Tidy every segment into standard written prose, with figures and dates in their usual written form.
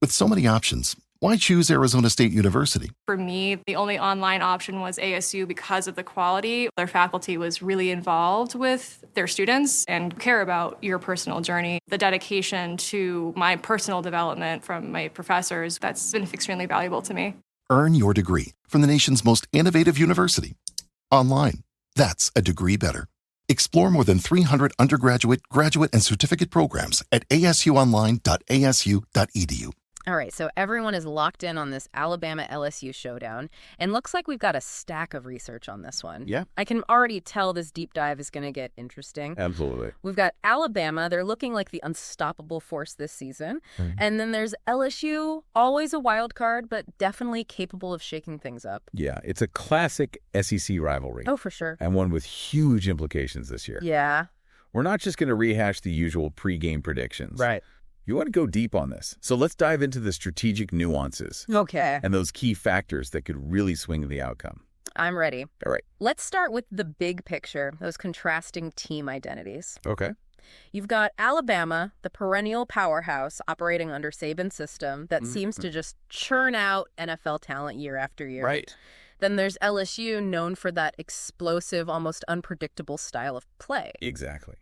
With so many options, why choose Arizona State University? For me, the only online option was ASU because of the quality. Their faculty was really involved with their students and care about your personal journey. The dedication to my personal development from my professors, that's been extremely valuable to me. Earn your degree from the nation's most innovative university. Online. That's a degree better. Explore more than 300 undergraduate, graduate, and certificate programs at asuonline.asu.edu. All right, so everyone is locked in on this Alabama-LSU showdown, and looks like we've got a stack of research on this one. Yeah. I can already tell this deep dive is going to get interesting. Absolutely. We've got Alabama. They're looking like the unstoppable force this season. And then there's LSU, always a wild card, but definitely capable of shaking things up. Yeah, it's a classic SEC rivalry. Oh, for sure. And one with huge implications this year. Yeah. We're not just going to rehash the usual pregame predictions. Right. You want to go deep on this. So let's dive into the strategic nuances. Okay. And those key factors that could really swing the outcome. I'm ready. All right. Let's start with the big picture, those contrasting team identities. Okay. You've got Alabama, the perennial powerhouse operating under Saban's system that seems to just churn out NFL talent year after year. Right. Then there's LSU, known for that explosive, almost unpredictable style of play. Exactly.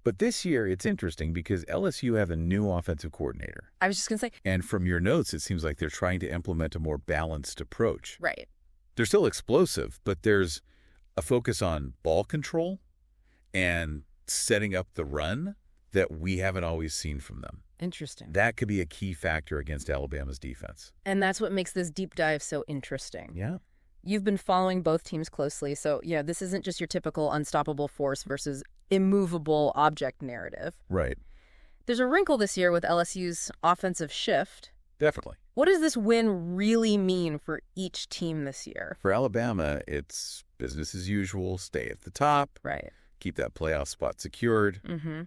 But this year, it's interesting because LSU have a new offensive coordinator. I was just going to say. And from your notes, it seems like they're trying to implement a more balanced approach. Right. They're still explosive, but there's a focus on ball control and setting up the run that we haven't always seen from them. Interesting. That could be a key factor against Alabama's defense. And that's what makes this deep dive so interesting. Yeah. You've been following both teams closely, so yeah, this isn't just your typical unstoppable force versus immovable object narrative. Right. There's a wrinkle this year with LSU's offensive shift. Definitely. What does this win really mean for each team this year? For Alabama, it's business as usual, stay at the top, Right. keep that playoff spot secured. Mm-hmm.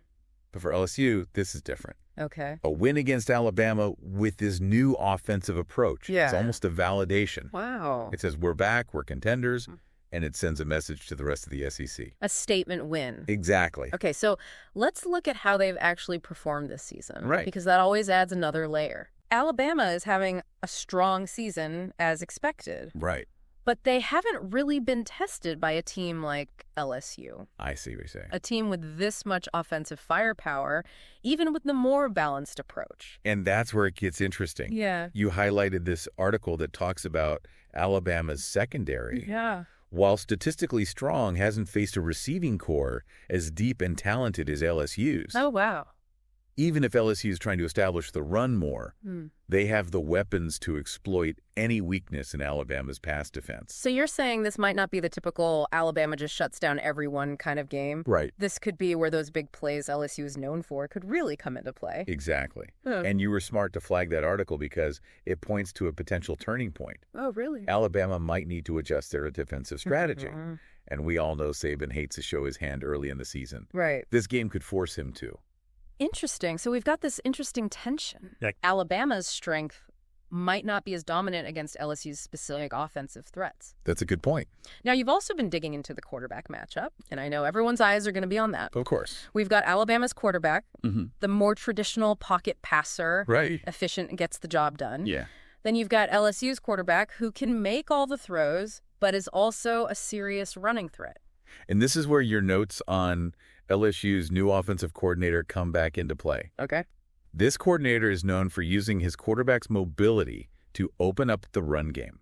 But for LSU, this is different. Okay. A win against Alabama with this new offensive approach. Yeah. It's almost a validation. Wow. It says we're back, we're contenders, and it sends a message to the rest of the SEC. A statement win. Exactly. Okay, so let's look at how they've actually performed this season. Right. Because that always adds another layer. Alabama is having a strong season as expected, Right. but they haven't really been tested by a team like LSU. I see what you're saying. A team with this much offensive firepower, even with the more balanced approach. And that's where it gets interesting. Yeah. You highlighted this article that talks about Alabama's secondary. Yeah. While statistically strong, hasn't faced a receiving core as deep and talented as LSU's. Oh, wow. Even if LSU is trying to establish the run more, they have the weapons to exploit any weakness in Alabama's pass defense. So you're saying this might not be the typical Alabama just shuts down everyone kind of game? Right. This could be where those big plays LSU is known for could really come into play. Exactly. Huh. And you were smart to flag that article because it points to a potential turning point. Oh, really? Alabama might need to adjust their defensive strategy. And we all know Saban hates to show his hand early in the season. Right. This game could force him to. Interesting. So we've got this interesting tension. Yeah. Alabama's strength might not be as dominant against LSU's specific offensive threats. That's a good point. Now, you've also been digging into the quarterback matchup, and I know everyone's eyes are going to be on that. Of course. We've got Alabama's quarterback, the more traditional pocket passer, Right. efficient, gets the job done. Yeah. Then you've got LSU's quarterback who can make all the throws, but is also a serious running threat. And this is where your notes on LSU's new offensive coordinator come back into play. Okay. This coordinator is known for using his quarterback's mobility to open up the run game.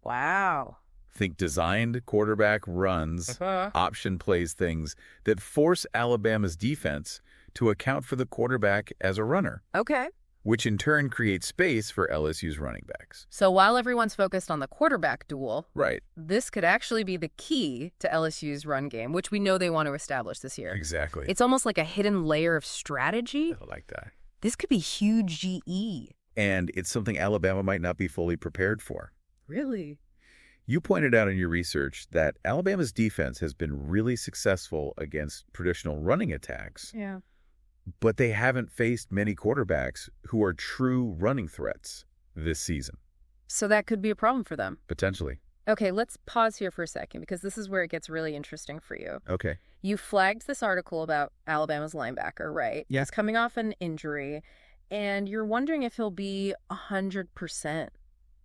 Wow. Think designed quarterback runs, option plays, things that force Alabama's defense to account for the quarterback as a runner, Okay. which in turn creates space for LSU's running backs. So while everyone's focused on the quarterback duel, Right. this could actually be the key to LSU's run game, which we know they want to establish this year. Exactly. It's almost like a hidden layer of strategy. I like that. This could be huge GE. And it's something Alabama might not be fully prepared for. Really? You pointed out in your research that Alabama's defense has been really successful against traditional running attacks, Yeah. but they haven't faced many quarterbacks who are true running threats this season, So that could be a problem for them. potentially. Okay, let's pause here for a second because this is where it gets really interesting for you. Okay. You flagged this article about Alabama's linebacker, right? Yeah. He's coming off an injury, And you're wondering if he'll be 100%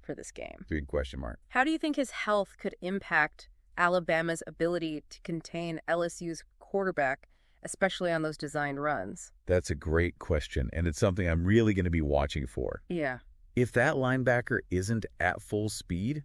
for this game. Big question mark. How do you think his health could impact Alabama's ability to contain LSU's quarterback, especially on those designed runs? That's a great question, and it's something I'm really going to be watching for. Yeah. If that linebacker isn't at full speed,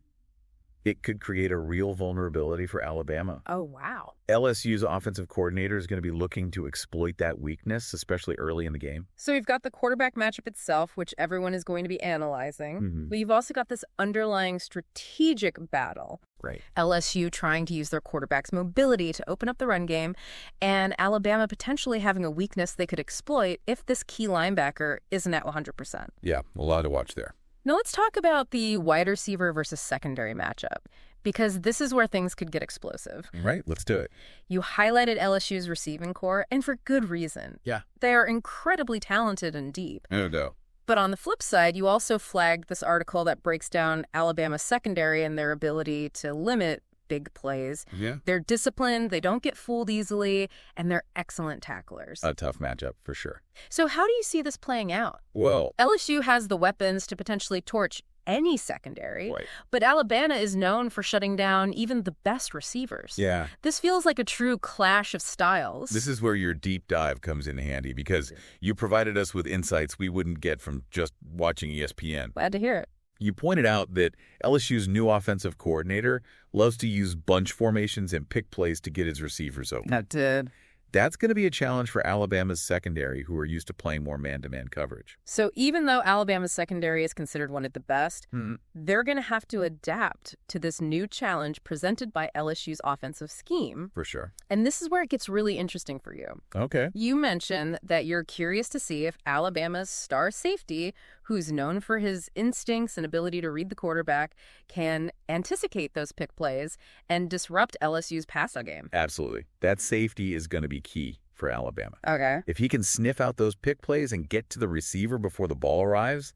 it could create a real vulnerability for Alabama. Oh, wow. LSU's offensive coordinator is going to be looking to exploit that weakness, especially early in the game. So you've got the quarterback matchup itself, which everyone is going to be analyzing. But you've also got this underlying strategic battle. Right. LSU trying to use their quarterback's mobility to open up the run game, and Alabama potentially having a weakness they could exploit if this key linebacker isn't at 100%. Yeah, a lot to watch there. Now let's talk about the wide receiver versus secondary matchup, because this is where things could get explosive. Right, let's do it. You highlighted LSU's receiving core, and for good reason. Yeah. They are incredibly talented and deep. No doubt. But on the flip side, you also flagged this article that breaks down Alabama's secondary and their ability to limit big plays. Yeah. They're disciplined, they don't get fooled easily, and they're excellent tacklers. A tough matchup, for sure. So how do you see this playing out? Well, LSU has the weapons to potentially torch any secondary, right. but Alabama is known for shutting down even the best receivers. Yeah. This feels like a true clash of styles. This is where your deep dive comes in handy, because you provided us with insights we wouldn't get from just watching ESPN. Glad to hear it. You pointed out that LSU's new offensive coordinator loves to use bunch formations and pick plays to get his receivers open. That did. That's going to be a challenge for Alabama's secondary, who are used to playing more man-to-man coverage. So even though Alabama's secondary is considered one of the best, they're going to have to adapt to this new challenge presented by LSU's offensive scheme. For sure. And this is where it gets really interesting for you. Okay. You mentioned that you're curious to see if Alabama's star safety, who's known for his instincts and ability to read the quarterback, can anticipate those pick plays and disrupt LSU's passing game. Absolutely. That safety is going to be key for Alabama. Okay. If he can sniff out those pick plays and get to the receiver before the ball arrives,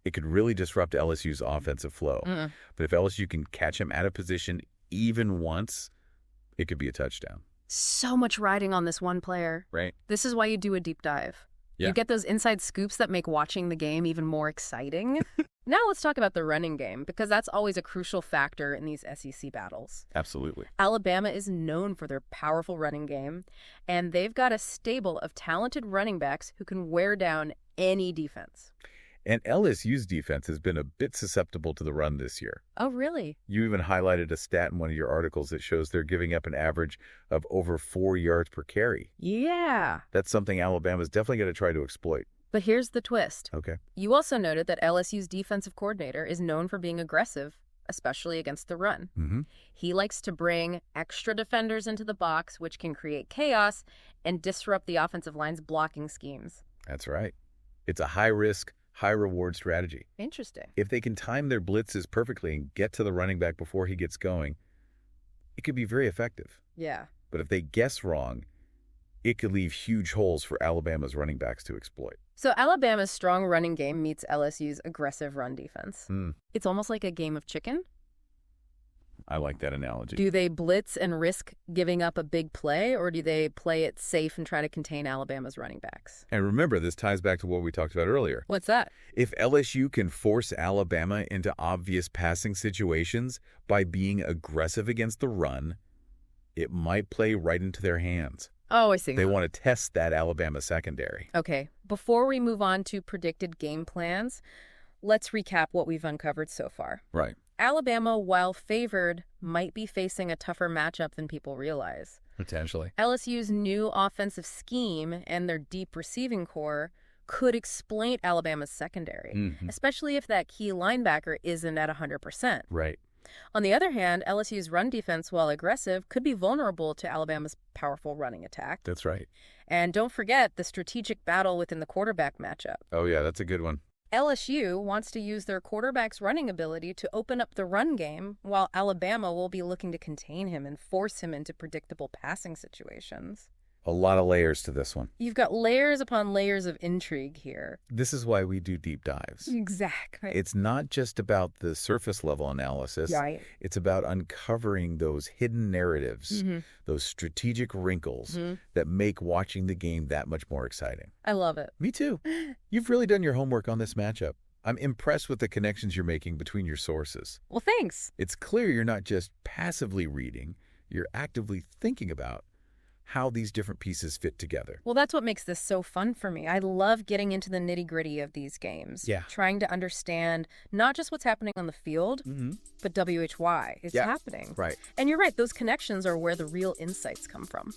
it could really disrupt LSU's offensive flow. But if LSU can catch him out of position even once, it could be a touchdown. So much riding on this one player. Right. This is why you do a deep dive. Yeah. You get those inside scoops that make watching the game even more exciting. Now let's talk about the running game, because that's always a crucial factor in these SEC battles. Absolutely. Alabama is known for their powerful running game, and they've got a stable of talented running backs who can wear down any defense. And LSU's defense has been a bit susceptible to the run this year. Oh, really? You even highlighted a stat in one of your articles that shows they're giving up an average of over 4 yards per carry. Yeah. That's something Alabama's definitely going to try to exploit. But here's the twist. Okay. You also noted that LSU's defensive coordinator is known for being aggressive, especially against the run. He likes to bring extra defenders into the box, which can create chaos and disrupt the offensive line's blocking schemes. That's right. It's a high-risk, high-reward strategy. Interesting. If they can time their blitzes perfectly and get to the running back before he gets going, it could be very effective. Yeah. But if they guess wrong, it could leave huge holes for Alabama's running backs to exploit. So Alabama's strong running game meets LSU's aggressive run defense. It's almost like a game of chicken. I like that analogy. Do they blitz and risk giving up a big play, or do they play it safe and try to contain Alabama's running backs? And remember, this ties back to what we talked about earlier. What's that? If LSU can force Alabama into obvious passing situations by being aggressive against the run, it might play right into their hands. Oh, I see. They want to test that Alabama secondary. Okay, before we move on to predicted game plans, let's recap what we've uncovered so far. Right. Alabama, while favored, might be facing a tougher matchup than people realize. Potentially. LSU's new offensive scheme and their deep receiving core could exploit Alabama's secondary, especially if that key linebacker isn't at 100%. Right. On the other hand, LSU's run defense, while aggressive, could be vulnerable to Alabama's powerful running attack. That's right. And don't forget the strategic battle within the quarterback matchup. Oh, yeah, that's a good one. LSU wants to use their quarterback's running ability to open up the run game, while Alabama will be looking to contain him and force him into predictable passing situations. A lot of layers to this one. You've got layers upon layers of intrigue here. This is why we do deep dives. Exactly. It's not just about the surface level analysis. Right. It's about uncovering those hidden narratives, those strategic wrinkles that make watching the game that much more exciting. I love it. Me too. You've really done your homework on this matchup. I'm impressed with the connections you're making between your sources. Well, thanks. It's clear you're not just passively reading, you're actively thinking about how these different pieces fit together. Well, that's what makes this so fun for me. I love getting into the nitty-gritty of these games. Yeah. Trying to understand not just what's happening on the field, but why it's happening. Right. And you're right, those connections are where the real insights come from.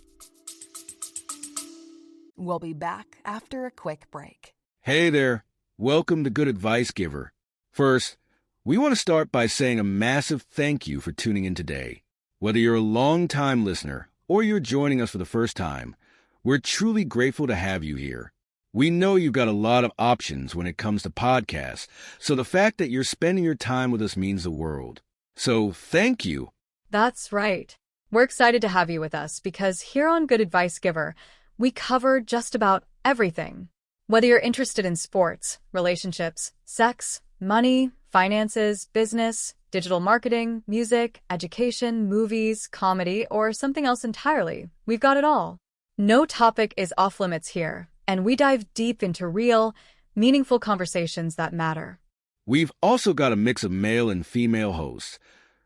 We'll be back after a quick break. Hey there. Welcome to Good Advice Giver. First, we want to start by saying a massive thank you for tuning in today. Whether you're a long-time listener or you're joining us for the first time, we're truly grateful to have you here. We know you've got a lot of options when it comes to podcasts, so the fact that you're spending your time with us means the world. So thank you. That's right. We're excited to have you with us because here on Good Advice Giver, we cover just about everything. Whether you're interested in sports, relationships, sex, money, finances, business, digital marketing, music, education, movies, comedy, or something else entirely, we've got it all. No topic is off limits here, and we dive deep into real, meaningful conversations that matter. We've also got a mix of male and female hosts,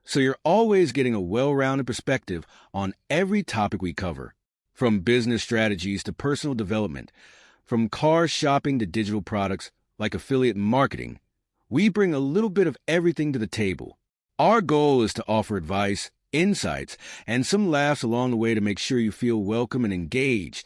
so you're always getting a well-rounded perspective on every topic we cover, from business strategies to personal development, from car shopping to digital products like affiliate marketing. We bring a little bit of everything to the table. Our goal is to offer advice, insights, and some laughs along the way to make sure you feel welcome and engaged,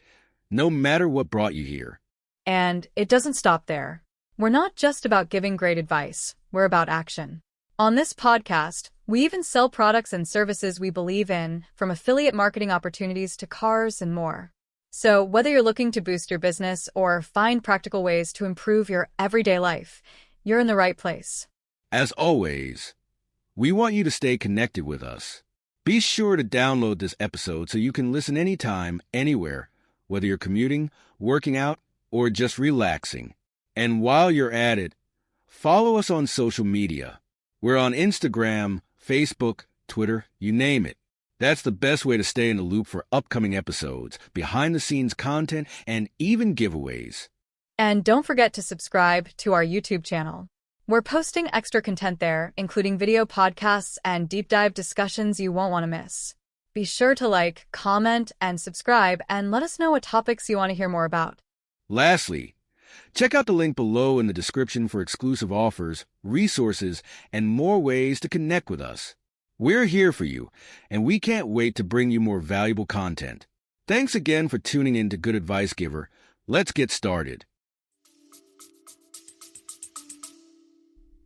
no matter what brought you here. And it doesn't stop there. We're not just about giving great advice, we're about action. On this podcast, we even sell products and services we believe in, from affiliate marketing opportunities to cars and more. So whether you're looking to boost your business or find practical ways to improve your everyday life, you're in the right place. As always, we want you to stay connected with us. Be sure to download this episode so you can listen anytime, anywhere, whether you're commuting, working out, or just relaxing. And while you're at it, follow us on social media. We're on Instagram, Facebook, Twitter, you name it. That's the best way to stay in the loop for upcoming episodes, behind-the-scenes content, and even giveaways. And don't forget to subscribe to our YouTube channel. We're posting extra content there, including video podcasts and deep dive discussions you won't want to miss. Be sure to like, comment, and subscribe, and let us know what topics you want to hear more about. Lastly, check out the link below in the description for exclusive offers, resources, and more ways to connect with us. We're here for you, and we can't wait to bring you more valuable content. Thanks again for tuning in to Good Advice Giver. Let's get started.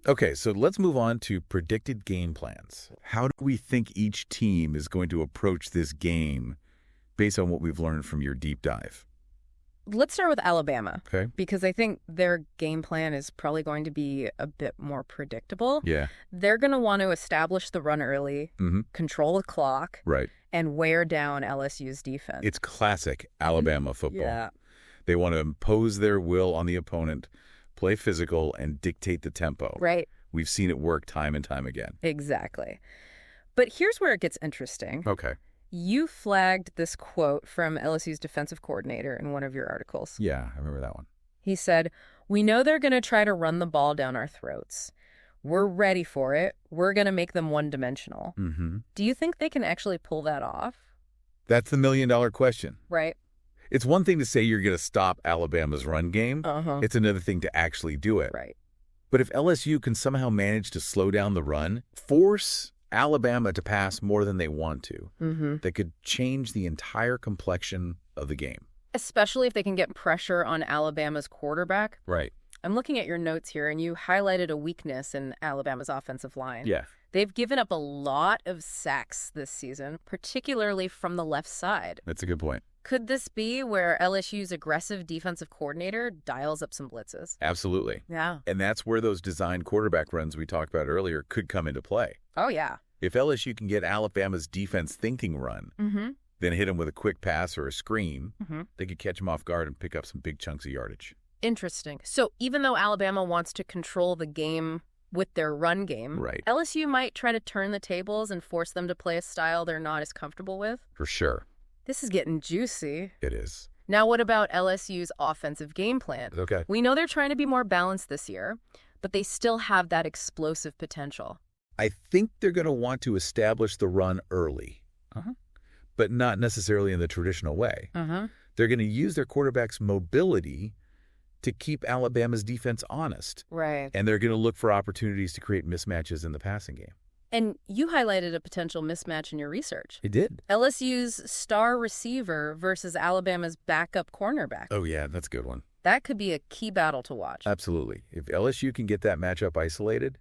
Okay, so let's move on to predicted game plans. How do we think each team is going to approach this game based on what we've learned from your deep dive? Let's start with Alabama. Okay. Because I think their game plan is probably going to be a bit more predictable. Yeah. They're going to want to establish the run early, control the clock, Right. and wear down LSU's defense. It's classic Alabama football. Yeah. They want to impose their will on the opponent, play physical, and dictate the tempo. Right. We've seen it work time and time again. Exactly. But here's where it gets interesting. Okay. You flagged this quote from LSU's defensive coordinator in one of your articles. Yeah, I remember that one. He said, "We know they're going to try to run the ball down our throats. We're ready for it. We're going to make them one-dimensional." Do you think they can actually pull that off? That's the million-dollar question. Right. It's one thing to say you're going to stop Alabama's run game. It's another thing to actually do it. Right. But if LSU can somehow manage to slow down the run, force Alabama to pass more than they want to, that could change the entire complexion of the game. Especially if they can get pressure on Alabama's quarterback. Right. I'm looking at your notes here, and you highlighted a weakness in Alabama's offensive line. Yeah. They've given up a lot of sacks this season, particularly from the left side. That's a good point. Could this be where LSU's aggressive defensive coordinator dials up some blitzes? Absolutely. Yeah. And that's where those designed quarterback runs we talked about earlier could come into play. Oh, yeah. If LSU can get Alabama's defense thinking run, then hit them with a quick pass or a screen, they could catch them off guard and pick up some big chunks of yardage. Interesting. So even though Alabama wants to control the game with their run game, Right. LSU might try to turn the tables and force them to play a style they're not as comfortable with. For sure. This is getting juicy. It is. Now, what about LSU's offensive game plan? Okay. We know they're trying to be more balanced this year, but they still have that explosive potential. I think they're going to want to establish the run early, but not necessarily in the traditional way. They're going to use their quarterback's mobility to keep Alabama's defense honest. Right. And they're going to look for opportunities to create mismatches in the passing game. And you highlighted a potential mismatch in your research. It did. LSU's star receiver versus Alabama's backup cornerback. Oh, yeah, that's a good one. That could be a key battle to watch. Absolutely. If LSU can get that matchup isolated,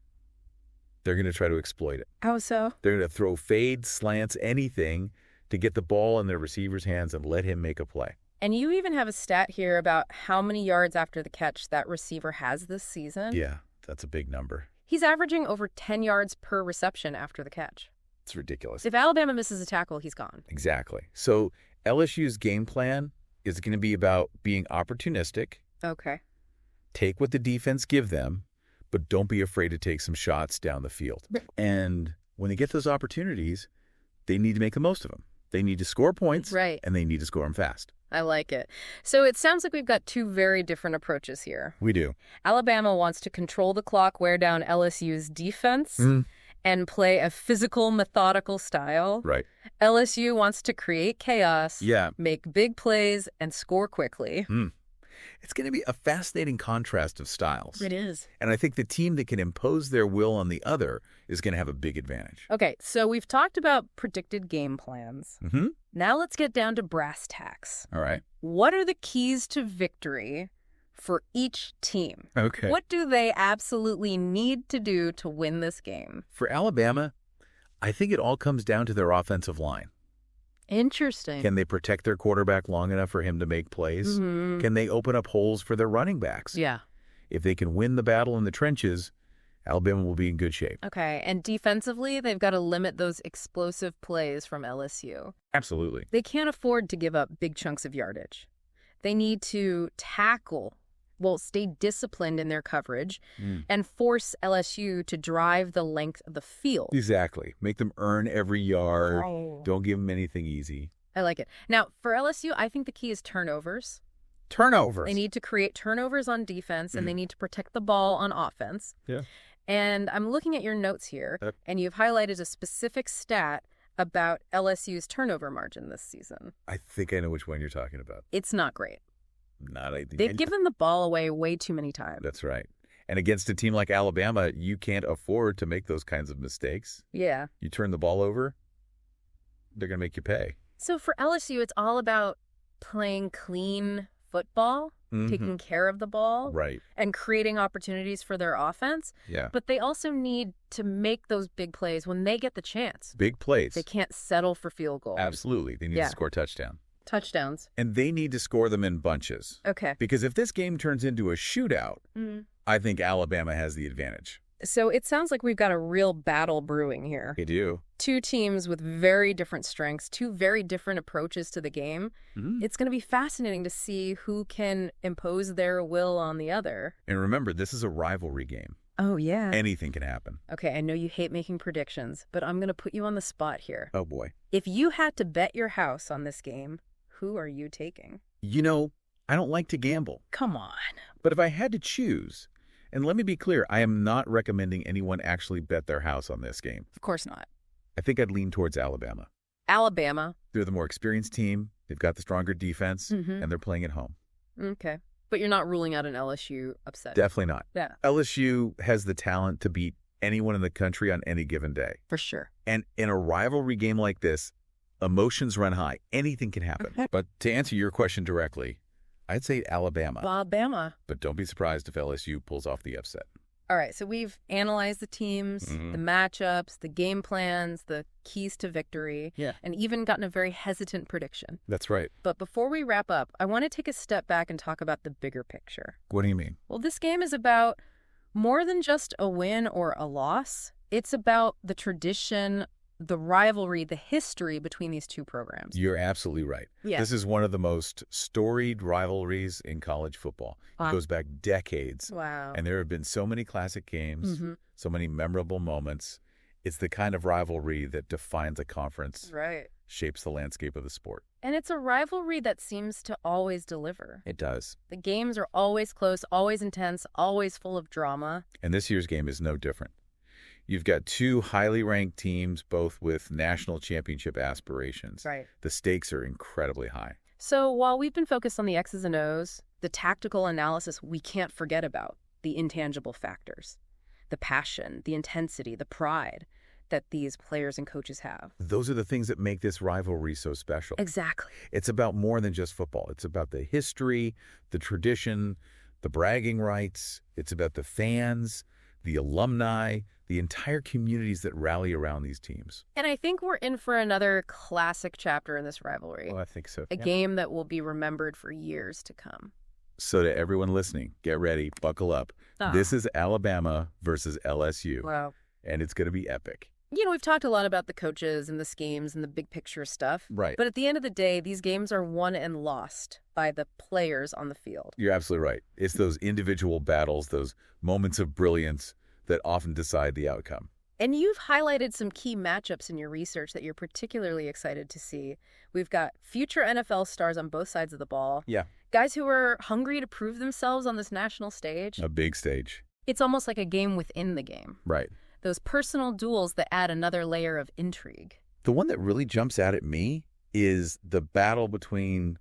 they're going to try to exploit it. How so? They're going to throw fades, slants, anything to get the ball in their receiver's hands and let him make a play. And you even have a stat here about how many yards after the catch that receiver has this season. Yeah, that's a big number. He's averaging over 10 yards per reception after the catch. It's ridiculous. If Alabama misses a tackle, he's gone. Exactly. So LSU's game plan is going to be about being opportunistic, Okay. take what the defense give them, but don't be afraid to take some shots down the field. And when they get those opportunities, they need to make the most of them. They need to score points, Right. and they need to score them fast. I like it. So it sounds like we've got two very different approaches here. We do. Alabama wants to control the clock, wear down LSU's defense, and play a physical, methodical style. Right. LSU wants to create chaos, Yeah. make big plays, and score quickly. It's going to be a fascinating contrast of styles. It is. And I think the team that can impose their will on the other is going to have a big advantage. Okay, so we've talked about predicted game plans. Mm-hmm. Now let's get down to brass tacks. All right. What are the keys to victory for each team? Okay. What do they absolutely need to do to win this game? For Alabama, I think it all comes down to their offensive line. Interesting. Can they protect their quarterback long enough for him to make plays? Can they open up holes for their running backs? Yeah. If they can win the battle in the trenches, Alabama will be in good shape. Okay, and defensively, they've got to limit those explosive plays from LSU. Absolutely. They can't afford to give up big chunks of yardage. They need to stay disciplined in their coverage and force LSU to drive the length of the field. Exactly. Make them earn every yard. Oh. Don't give them anything easy. I like it. Now, for LSU, I think the key is turnovers. Turnovers. They need to create turnovers on defense, and they need to protect the ball on offense. Yeah. And I'm looking at your notes here, and you've highlighted a specific stat about LSU's turnover margin this season. I think I know which one you're talking about. It's not great. They've given the ball away way too many times. That's right. And against a team like Alabama, you can't afford to make those kinds of mistakes. Yeah. You turn the ball over, they're going to make you pay. So for LSU, it's all about playing clean football, taking care of the ball, Right. and creating opportunities for their offense. Yeah. But they also need to make those big plays when they get the chance. Big plays. They can't settle for field goals. Absolutely. They need to score touchdown. Touchdowns. And they need to score them in bunches. Okay. Because if this game turns into a shootout, I think Alabama has the advantage. So it sounds like we've got a real battle brewing here. They do. Two teams with very different strengths, two very different approaches to the game. It's going to be fascinating to see who can impose their will on the other. And remember, this is a rivalry game. Oh, yeah. Anything can happen. Okay, I know you hate making predictions, but I'm going to put you on the spot here. Oh, boy. If you had to bet your house on this game, who are you taking? You know, I don't like to gamble. Come on. But if I had to choose, and let me be clear, I am not recommending anyone actually bet their house on this game. Of course not. I think I'd lean towards Alabama. Alabama. They're the more experienced team. They've got the stronger defense, and they're playing at home. Okay. But you're not ruling out an LSU upset. Definitely not. Yeah. LSU has the talent to beat anyone in the country on any given day. For sure. And in a rivalry game like this, emotions run high. Anything can happen. Okay. But to answer your question directly, I'd say Alabama. Alabama. But don't be surprised if LSU pulls off the upset. All right, so we've analyzed the teams, the matchups, the game plans, the keys to victory, and even gotten a very hesitant prediction. That's right. But before we wrap up, I want to take a step back and talk about the bigger picture. What do you mean? Well, this game is about more than just a win or a loss. It's about the tradition the rivalry, the history between these two programs. You're absolutely right. Yeah. This is one of the most storied rivalries in college football. It goes back decades. Wow. And there have been so many classic games, so many memorable moments. It's the kind of rivalry that defines a conference, Right. shapes the landscape of the sport. And it's a rivalry that seems to always deliver. It does. The games are always close, always intense, always full of drama. And this year's game is no different. You've got two highly ranked teams, both with national championship aspirations. Right. The stakes are incredibly high. So while we've been focused on the X's and O's, the tactical analysis we can't forget about, the intangible factors, the passion, the intensity, the pride that these players and coaches have. Those are the things that make this rivalry so special. Exactly. It's about more than just football. It's about the history, the tradition, the bragging rights. It's about the fans, the alumni, the entire communities that rally around these teams. And I think we're in for another classic chapter in this rivalry. Well, I think so. A game that will be remembered for years to come. So to everyone listening, get ready, buckle up. This is Alabama versus LSU. Wow. And it's going to be epic. You know, we've talked a lot about the coaches and the schemes and the big picture stuff. Right. But at the end of the day, these games are won and lost by the players on the field. You're absolutely right. It's those individual battles, those moments of brilliance that often decide the outcome. And you've highlighted some key matchups in your research that you're particularly excited to see. We've got future NFL stars on both sides of the ball. Yeah. Guys who are hungry to prove themselves on this national stage. A big stage. It's almost like a game within the game. Right. Those personal duels that add another layer of intrigue. The one that really jumps out at me is the battle between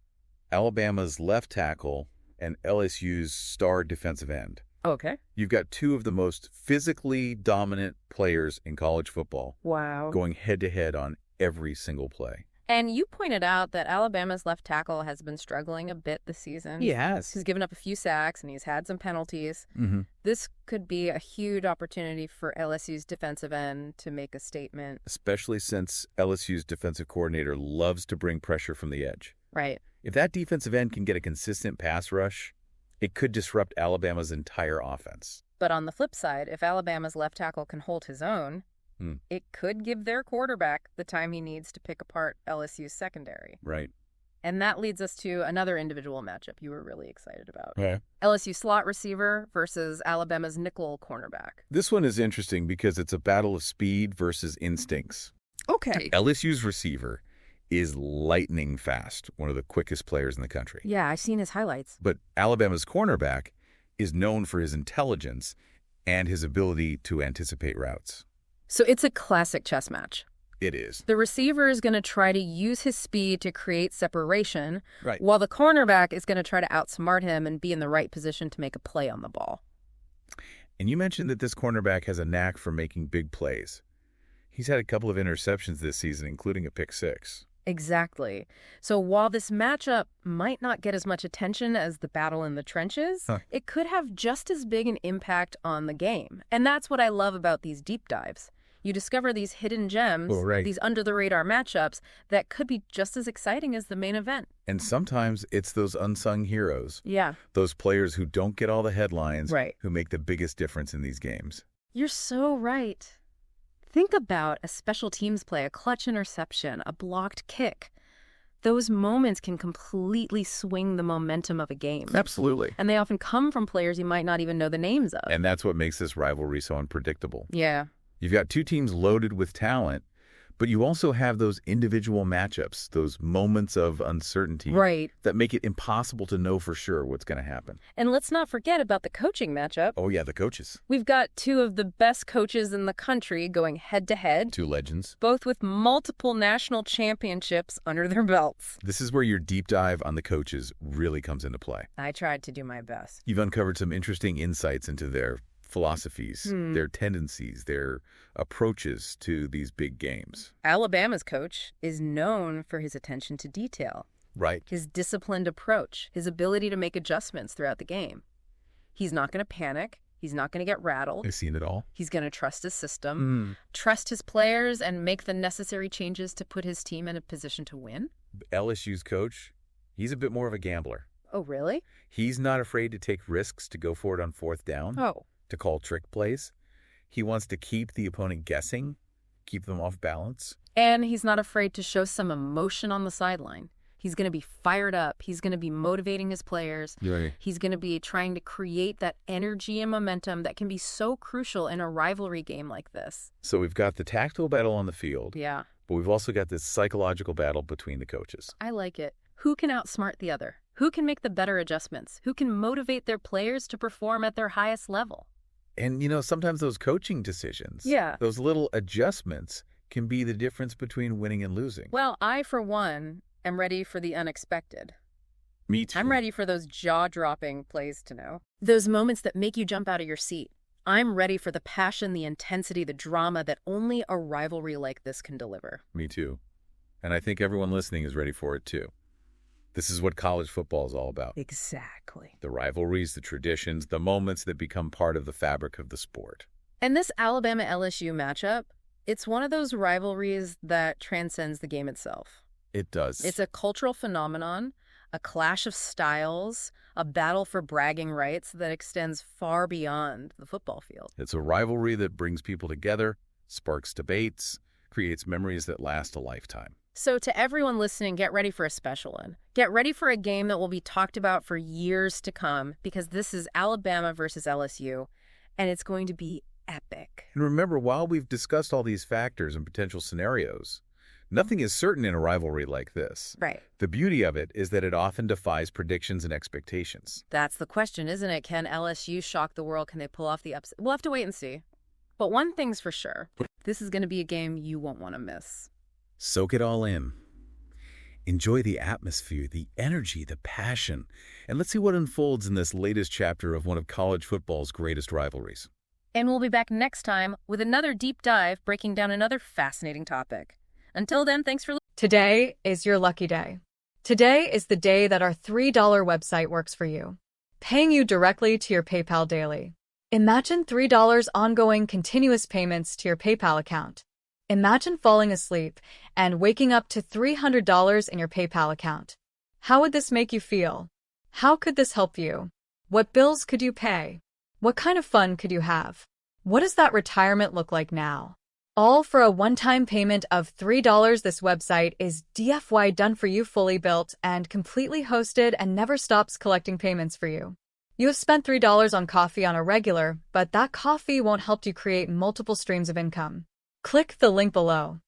Alabama's left tackle and LSU's star defensive end. Okay. You've got two of the most physically dominant players in college football Wow. going head-to-head on every single play. And you pointed out that Alabama's left tackle has been struggling a bit this season. He has. He's given up a few sacks and he's had some penalties. This could be a huge opportunity for LSU's defensive end to make a statement. Especially since LSU's defensive coordinator loves to bring pressure from the edge. Right. If that defensive end can get a consistent pass rush, it could disrupt Alabama's entire offense. But on the flip side, if Alabama's left tackle can hold his own, it could give their quarterback the time he needs to pick apart LSU's secondary. Right. And that leads us to another individual matchup you were really excited about. Okay. LSU slot receiver versus Alabama's nickel cornerback. This one is interesting because it's a battle of speed versus instincts. Okay. LSU's receiver is lightning fast, one of the quickest players in the country. Yeah, I've seen his highlights. But Alabama's cornerback is known for his intelligence and his ability to anticipate routes. So it's a classic chess match. It is. The receiver is going to try to use his speed to create separation, Right. while the cornerback is going to try to outsmart him and be in the right position to make a play on the ball. And you mentioned that this cornerback has a knack for making big plays. He's had a couple of interceptions this season, including a pick-6. Exactly. So while this matchup might not get as much attention as the battle in the trenches, it could have just as big an impact on the game. And that's what I love about these deep dives. You discover these hidden gems, these under-the-radar matchups that could be just as exciting as the main event. And sometimes it's those unsung heroes. Yeah. Those players who don't get all the headlines, Right. who make the biggest difference in these games. You're so right. Think about a special teams play, a clutch interception, a blocked kick. Those moments can completely swing the momentum of a game. Absolutely. And they often come from players you might not even know the names of. And that's what makes this rivalry so unpredictable. Yeah. You've got two teams loaded with talent, but you also have those individual matchups, those moments of uncertainty Right. that make it impossible to know for sure what's going to happen. And let's not forget about the coaching matchup. Oh, yeah, the coaches. We've got two of the best coaches in the country going head-to-head, Two legends. both with multiple national championships under their belts. This is where your deep dive on the coaches really comes into play. I tried to do my best. You've uncovered some interesting insights into their philosophies, their tendencies, their approaches to these big games. Alabama's coach is known for his attention to detail, Right. his disciplined approach, his ability to make adjustments throughout the game. He's not going to panic. He's not going to get rattled. I've seen it all. He's going to trust his system, trust his players, and make the necessary changes to put his team in a position to win. LSU's coach, he's a bit more of a gambler. Oh, really? He's not afraid to take risks to go for it on fourth down. Oh. To call trick plays. He wants to keep the opponent guessing keep them off balance. And he's not afraid to show some emotion on the sideline. He's going to be fired up. He's going to be motivating his players. Right. He's going to be trying to create that energy and momentum that can be so crucial in a rivalry game like this. So we've got the tactical battle on the field. Yeah. But we've also got this psychological battle between the coaches. I like it. Who can outsmart the other? Who can make the better adjustments? Who can motivate their players to perform at their highest level? And, sometimes those coaching decisions, those little adjustments can be the difference between winning and losing. Well, I, for one, am ready for the unexpected. Me too. I'm ready for those jaw-dropping plays to know. Those moments that make you jump out of your seat. I'm ready for the passion, the intensity, the drama that only a rivalry like this can deliver. Me too. And I think everyone listening is ready for it too. This is what college football is all about. Exactly. The rivalries, the traditions, the moments that become part of the fabric of the sport. And this Alabama-LSU matchup, it's one of those rivalries that transcends the game itself. It does. It's a cultural phenomenon, a clash of styles, a battle for bragging rights that extends far beyond the football field. It's a rivalry that brings people together, sparks debates, creates memories that last a lifetime. So to everyone listening, get ready for a special one. Get ready for a game that will be talked about for years to come, because this is Alabama versus LSU, and it's going to be epic. And remember, while we've discussed all these factors and potential scenarios, nothing is certain in a rivalry like this. Right. The beauty of it is that it often defies predictions and expectations. That's the question, isn't it? Can LSU shock the world? Can they pull off the upset? We'll have to wait and see. But one thing's for sure, this is going to be a game you won't want to miss. Soak it all in. Enjoy the atmosphere, the energy, the passion, and let's see what unfolds in this latest chapter of one of college football's greatest rivalries. And we'll be back next time with another deep dive breaking down another fascinating topic. Until then, thanks for listening. Today is your lucky day. Today is the day that our $3 website works for you, paying you directly to your PayPal daily. Imagine $3 ongoing continuous payments to your PayPal account. Imagine falling asleep and waking up to $300 in your PayPal account. How would this make you feel? How could this help you? What bills could you pay? What kind of fun could you have? What does that retirement look like now? All for a one-time payment of $3. This website is DFY done for you, fully built and completely hosted, and never stops collecting payments for you. You have spent $3 on coffee on a regular, but that coffee won't help you create multiple streams of income. Click the link below.